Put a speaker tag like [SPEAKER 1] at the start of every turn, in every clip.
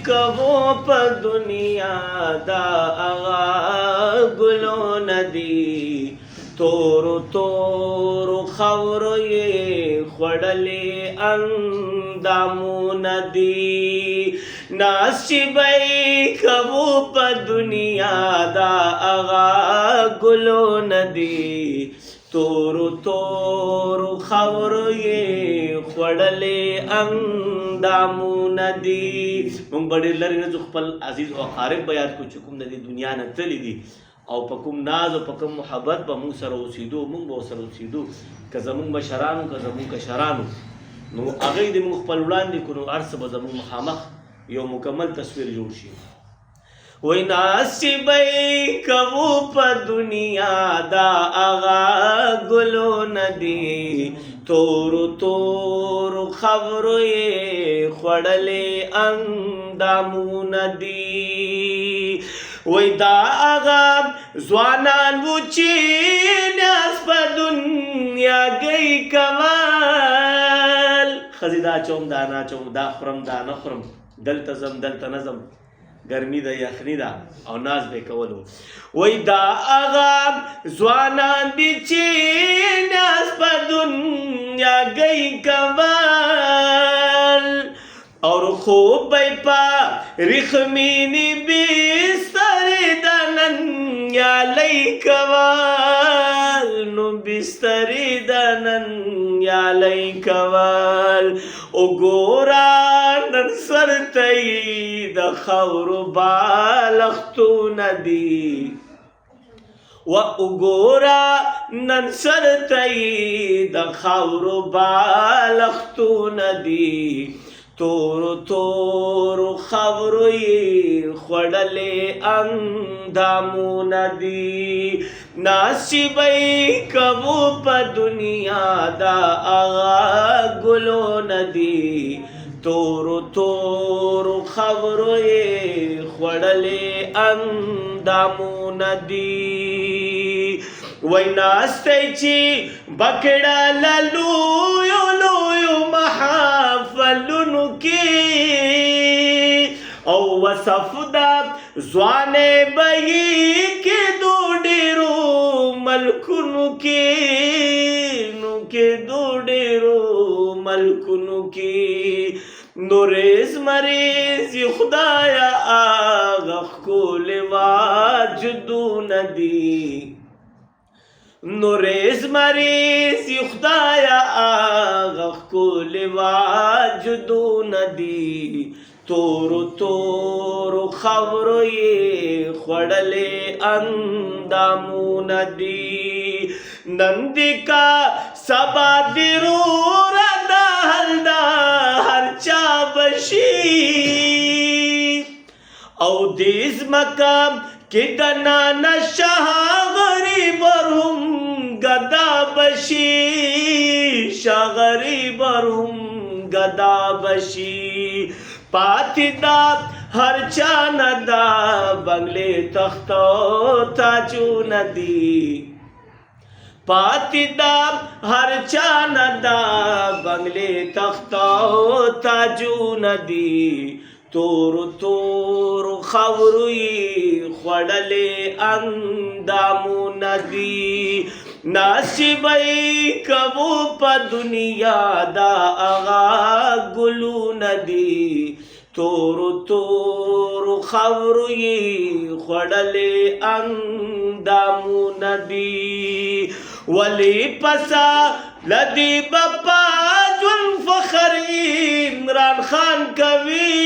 [SPEAKER 1] کبو په دنیا دا اغا ګلو ندی تورو تورو خاورو یې خوړلې اندامونه دي ناز چې به یې کوو په دنیا دا هغه ګلونه دي تورو تورو خاورو یې خوړلې اندامونه دي. موږ به ډېر لرې نه ځو، خپل عزیز او اقارب به یاد کړو چې کوم د دې دنیا نه تللي دي او په کوم ناز او په کوم محبت به موږ سره اوسېدو، موږ به ورسره اوسېدو. که زموږ مشرانو که زموږ کشرانو نو هغوی دې موږ خپل وړاندې کړو نو هر څه به زموږ مخامخ یو مکمل تصویر جوړ شي. وای ناز چې به یې کوو په دنیا دا هغه ګلونه دي تورو تورو خاورو یې خوړلې اندامونه دي. وای دا هغه ځوانان وو چې نیاز په دنیا گئی کول ښځې دا چوم دا نه چوم دا خورم دا نه خورم دلته ځم دلته نه ځم ګرمي ده یخني ده او ناز به یې کولو. وای دا هغه ځوانان دي چې نیاز په دنیا گئی کول اور خوب به یې په ریخمینې بسترې د ننیالۍ کول نو بسترې د ننیالۍ کول. وګوره نن سرته یې د خاورو بالښتونه دي و وګوره نن سرته یې د خاورو بالښتونه دي تورو تورو خاورو یې خوړلې اندامونه دي ناز چې به یې کوو په دنیا دا هغه ګلونه دي تورو تورو خاورو یې خوړلې اندامونه دي. وای ناستی چې بکړه لویو لویو محافلونو کې او وصف دا ځوانې به یې کېدو ډېرو ملکونو کې نو کېدو ډېرو ملکونو کې نوریز مریز ی خدایا آغا ښکلې واجدونه دي نوریز مریز ی خدایا آغا ښکلې واجدونه دي تورو تورو خاورو یې خوړلې اندامونه دي نن دې کا سبا دې روره دا حل دا هر چا بشي او دې ځمکه کې د نانا شاه غریب هم ګدا بشي شاه غریب هم ګدا بشي پاتې دا هر چا نه دا بنګلې تختو تاجونه دي پاتې دا هر چا نه دا بنګلې تختو تاجونه دي تورو تورو خاورو یې خوړلې اندامونه دي ناز چې به یې کوو په دنیا دا هغه ګلونه دي تورو تورو خاورو یې خوړلې اندامونه دي ولې پسا لدی بپا ژوند فخر عمران خان کوي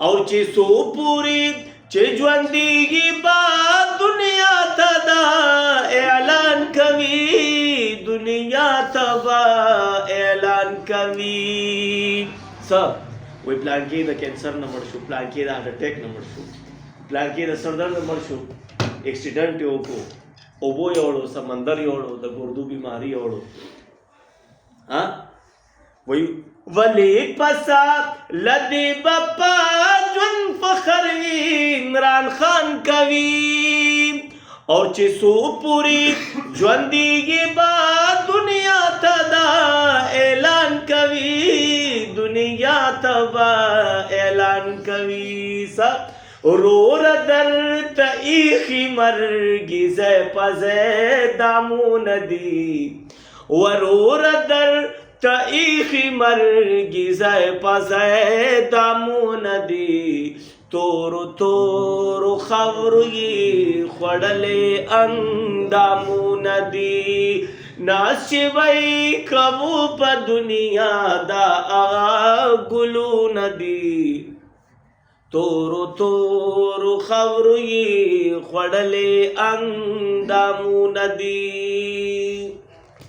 [SPEAKER 1] او چې څو پورې چې ژوندیږي با دنیا ته دا اعلان کوي دنیا ته به اعلان کوي څه وایي پلان کې د کینسر نه مړ شو پلان کې د هارټ اټیک نه مړ شو پلان کې د سر درد نه مړ شو एक्सीडेंट यो को ओबो योड़ो समंदर योड़ो द गुर्दू बीमारी योड़ो हाँ वही वली पसा लदी बप्पा जुन फखर इमरान खान कवि और चिसू पूरी ज्वंदी बा दुनिया तदा ऐलान कवि दुनिया مرتبه اعلان کوي رور درد ایخی مرگی زی پزی دامون دی ورور درد ایخی مرگی زی پزی دامون دی تورو تورو خبروی خوڑلی اندامون دی ناشوی کبو پا دنیا دا آغا گلون دی تورو تورو خبروی خوڑلی اندامون دی